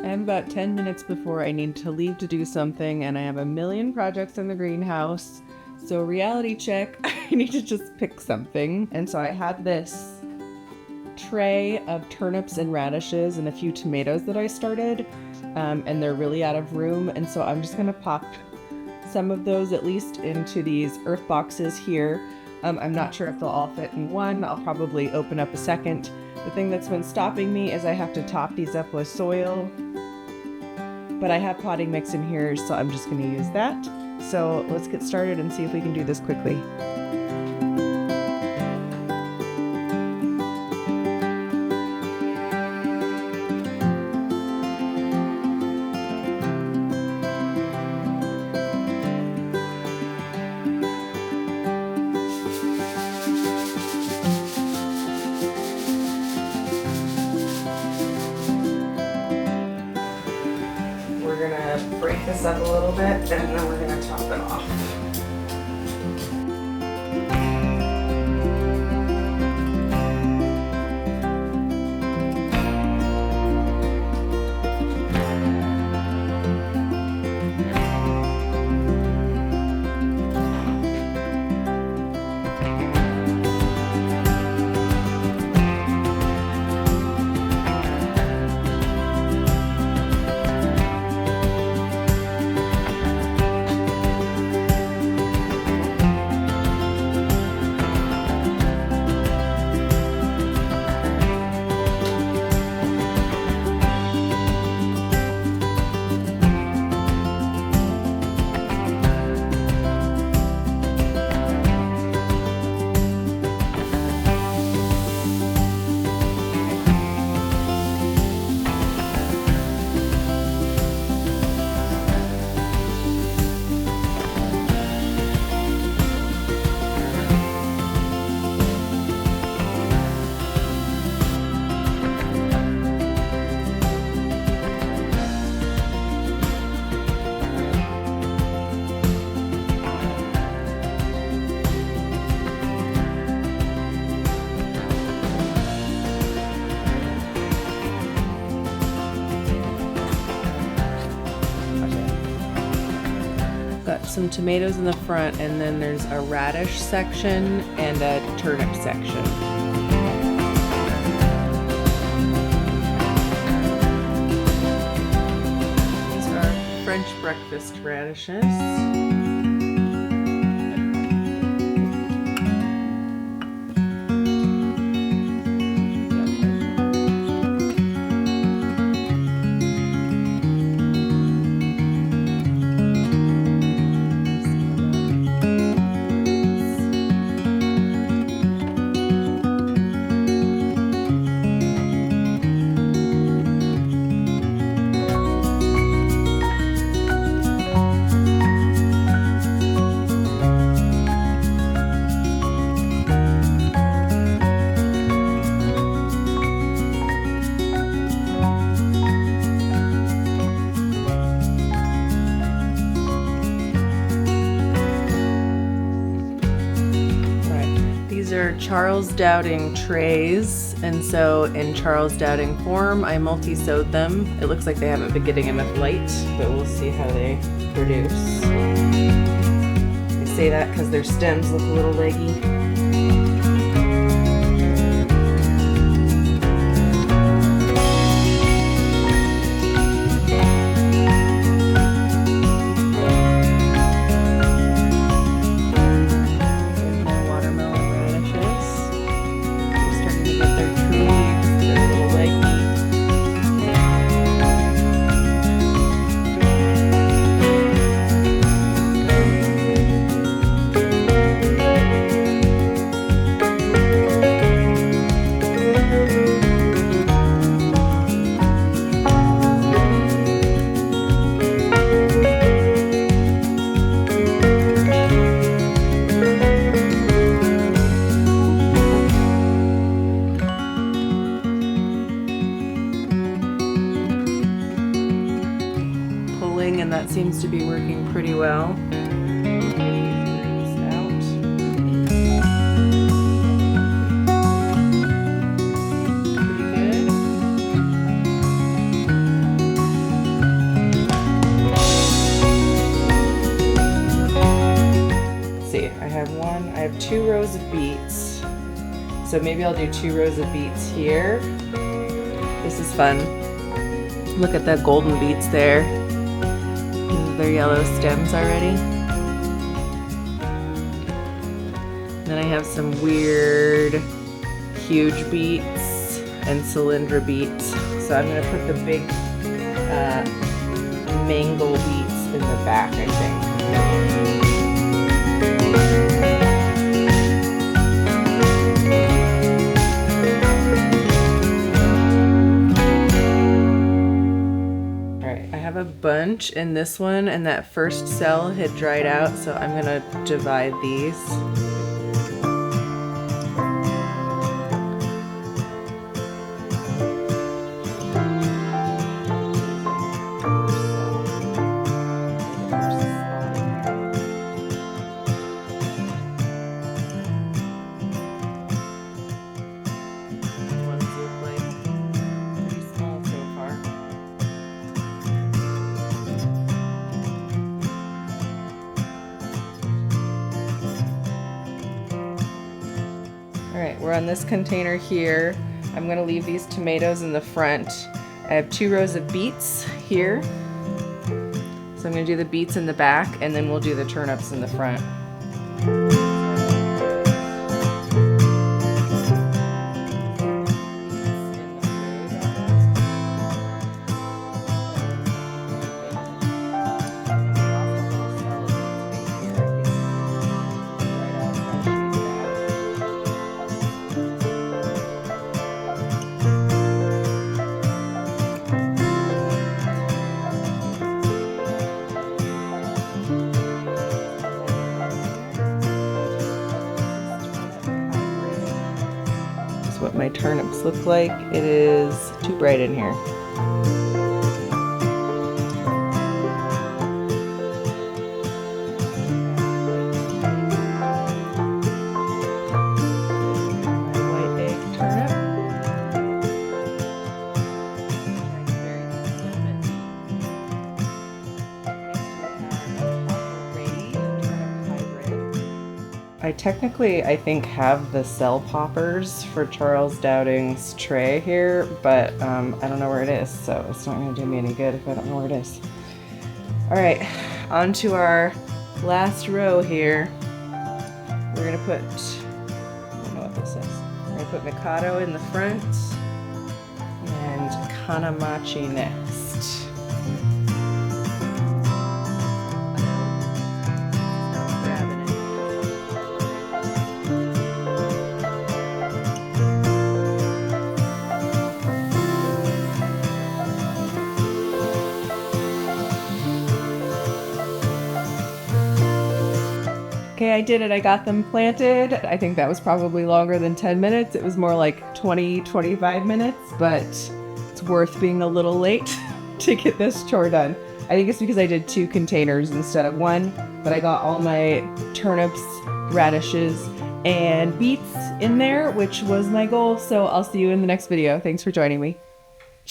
I'm about 10 minutes before I need to leave to do something, and I have a million projects in the greenhouse. So reality check, I need to just pick something. And so I have this tray of turnips and radishes and a few tomatoes that I started, and they're really out of room. And so I'm just gonna pop some of those at least into these earth boxes here. I'm not sure if they'll all fit in one. I'll probably open up a second. The thing that's been stopping me is I have to top these up with soil, but I have potting mix in here, so I'm just going to use that. So let's get started and see if we can do this quickly. We're gonna break this up a little bit and then we're gonna top it off. Got some tomatoes in the front, and then there's a radish section and a turnip section. These are French breakfast radishes. These are Charles Dowding trays, and so in Charles Dowding form, I multi-sowed them. It looks like they haven't been getting enough light, but we'll see how they produce. I say that because their stems look a little leggy. And that seems to be working pretty well. Pretty good. 2 rows of beets. So maybe I'll do 2 rows of beets here. This is fun. Look at that golden beets there. They're yellow stems already. Then I have some weird, huge beets and cylindrical beets. So I'm gonna put the big mango beets in the back, I think. I have a bunch in this one, and that first cell had dried out, so I'm gonna divide these. Alright, we're on this container here. I'm going to leave these tomatoes in the front. I have 2 rows of beets here. So I'm going to do the beets in the back, and then we'll do the turnips in the front. What my turnips look like. It is too bright in here. White egg turnip. I think have the cell poppers for Charles Dowding's tray here, but I don't know where it is, so it's not going to do me any good if I don't know where it is. Alright, on to our last row here. We're going to put, I don't know what this is. We're going to put mikado in the front and kanamachi next. Okay, I did it. I got them planted. I think that was probably longer than 10 minutes. It was more like 20, 25 minutes, but it's worth being a little late to get this chore done. I think it's because I did 2 containers instead of 1, but I got all my turnips, radishes, and beets in there, which was my goal. So I'll see you in the next video. Thanks for joining me.